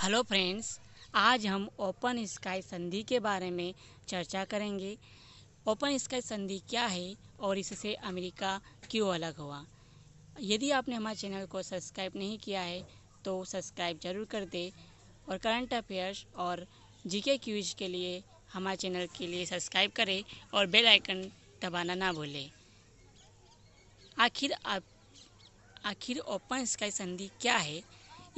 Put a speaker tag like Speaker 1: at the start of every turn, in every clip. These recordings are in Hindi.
Speaker 1: हेलो फ्रेंड्स, आज हम ओपन स्काई संधि के बारे में चर्चा करेंगे। ओपन स्काई संधि क्या है और इससे अमेरिका क्यों अलग हुआ। यदि आपने हमारे चैनल को सब्सक्राइब नहीं किया है तो सब्सक्राइब जरूर कर दें और करंट अफेयर्स और जीके क्विज के लिए हमारे चैनल के लिए सब्सक्राइब करें और बेल आइकन दबाना ना भूलें। आखिर ओपन स्काई संधि क्या है।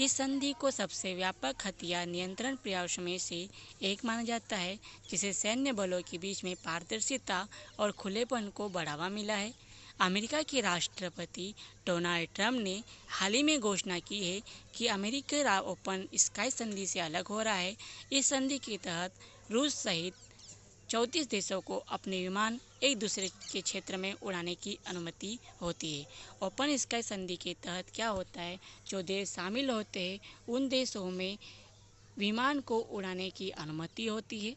Speaker 1: इस संधि को सबसे व्यापक हथियार नियंत्रण प्रयासों में से एक माना जाता है, जिसे सैन्य बलों के बीच में पारदर्शिता और खुलेपन को बढ़ावा मिला है। अमेरिका के राष्ट्रपति डोनाल्ड ट्रंप ने हाल ही में घोषणा की है कि अमेरिका ओपन स्काई संधि से अलग हो रहा है। इस संधि के तहत रूस सहित 34 देशों को अपने विमान एक दूसरे के क्षेत्र में उड़ाने की अनुमति होती है। ओपन स्काई संधि के तहत क्या होता है, जो देश शामिल होते हैं उन देशों में विमान को उड़ाने की अनुमति होती है।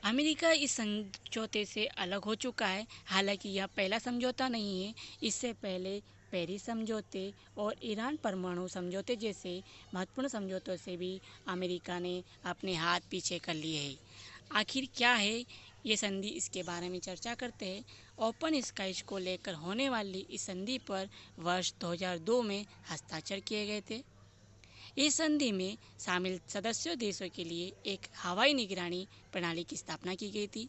Speaker 1: अमेरिका इस समझौते से अलग हो चुका है। हालांकि यह पहला समझौता नहीं है। इससे पहले पेरिस समझौते और ईरान परमाणु समझौते जैसे महत्वपूर्ण समझौतों से भी अमेरिका ने अपने हाथ पीछे कर लिए हैं। आखिर क्या है ये संधि, इसके बारे में चर्चा करते हैं। ओपन स्काईज को लेकर होने वाली इस संधि पर वर्ष 2002 में हस्ताक्षर किए गए थे। इस संधि में शामिल सदस्य देशों के लिए एक हवाई निगरानी प्रणाली की स्थापना की गई थी।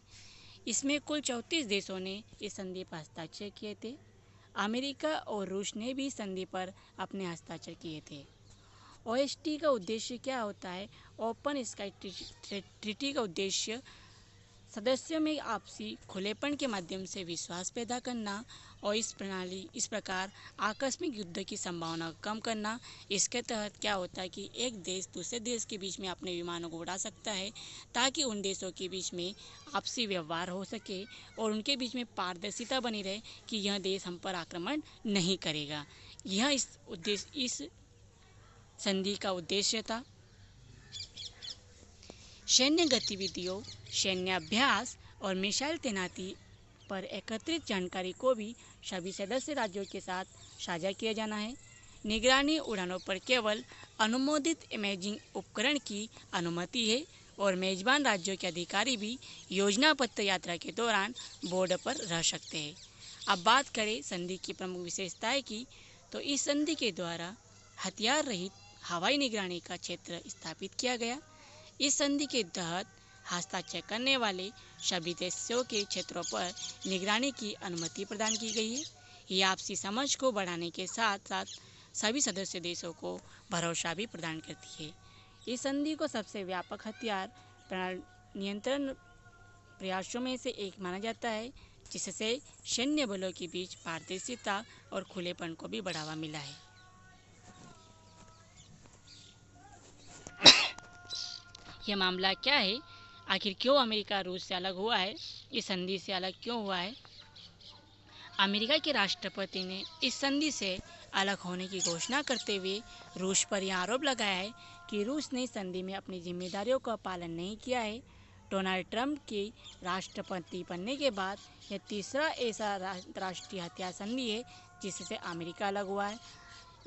Speaker 1: इसमें कुल 34 देशों ने इस संधि पर हस्ताक्षर किए थे। अमेरिका और रूस ने भी संधि पर अपने हस्ताक्षर किए थे। ओएसटी का उद्देश्य क्या होता है। ओपन स्काई ट्रीटी का उद्देश्य सदस्यों में आपसी खुलेपन के माध्यम से विश्वास पैदा करना और इस प्रकार आकस्मिक युद्ध की संभावना को कम करना। इसके तहत क्या होता है कि एक देश दूसरे देश के बीच में अपने विमानों को उड़ा सकता है, ताकि उन देशों के बीच में आपसी व्यवहार हो सके और उनके बीच में पारदर्शिता बनी रहे कि यह देश हम पर आक्रमण नहीं करेगा। यह इस संधि का उद्देश्य था। सैन्य गतिविधियों, सैन्य अभ्यास और मिसाइल तैनाती पर एकत्रित जानकारी को भी सभी सदस्य राज्यों के साथ साझा किया जाना है। निगरानी उड़ानों पर केवल अनुमोदित इमेजिंग उपकरण की अनुमति है और मेजबान राज्यों के अधिकारी भी योजनाबद्ध यात्रा के दौरान बोर्ड पर रह सकते हैं। अब बात करें संधि की प्रमुख विशेषताएं की, तो इस संधि के द्वारा हथियार रहित हवाई निगरानी का क्षेत्र स्थापित किया गया। इस संधि के तहत हस्ताक्षर करने वाले सभी देशों के क्षेत्रों पर निगरानी की अनुमति प्रदान की गई है। ये आपसी समझ को बढ़ाने के साथ साथ सभी सदस्य देशों को भरोसा भी प्रदान करती है। इस संधि को सबसे व्यापक हथियार नियंत्रण प्रयासों में से एक माना जाता है, जिससे सैन्य बलों के बीच पारदर्शिता और खुलेपन को भी बढ़ावा मिला है। यह मामला क्या है, आखिर क्यों अमेरिका रूस से अलग हुआ है, इस संधि से अलग क्यों हुआ है। अमेरिका के राष्ट्रपति ने इस संधि से अलग होने की घोषणा करते हुए रूस पर यह आरोप लगाया है कि रूस ने संधि में अपनी जिम्मेदारियों का पालन नहीं किया है। डोनाल्ड ट्रंप के राष्ट्रपति बनने के बाद यह तीसरा ऐसा अंतर्राष्ट्रीय हथियार संधि है जिससे अमेरिका अलग हुआ है।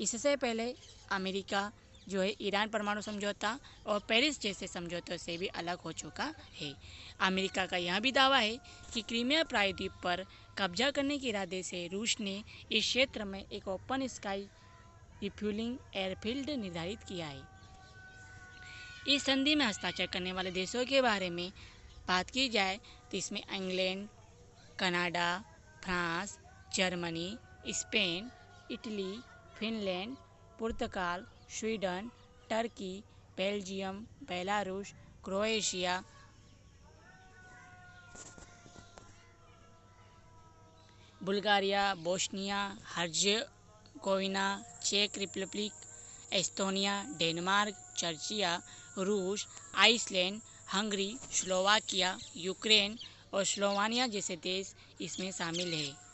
Speaker 1: इससे पहले अमेरिका ईरान परमाणु समझौता और पेरिस जैसे समझौतों से भी अलग हो चुका है। अमेरिका का यह भी दावा है कि क्रीमिया प्रायद्वीप पर कब्जा करने के इरादे से रूस ने इस क्षेत्र में एक ओपन स्काई रिफ्यूलिंग एयरफील्ड निर्धारित किया है। इस संधि में हस्ताक्षर करने वाले देशों के बारे में बात की जाए तो इसमें England, Canada, France, Germany, Spain, Italy, Finland, पुर्तगाल, Sweden, Turkey, Belgium, Belarus, Croatia, Bulgaria, Bosnia Herzegovina, चेक रिपब्लिक, एस्टोनिया, डेनमार्क, जॉर्जिया, रूस, आइसलैंड, हंगरी, स्लोवाकिया, यूक्रेन और स्लोवानिया जैसे देश इसमें शामिल है।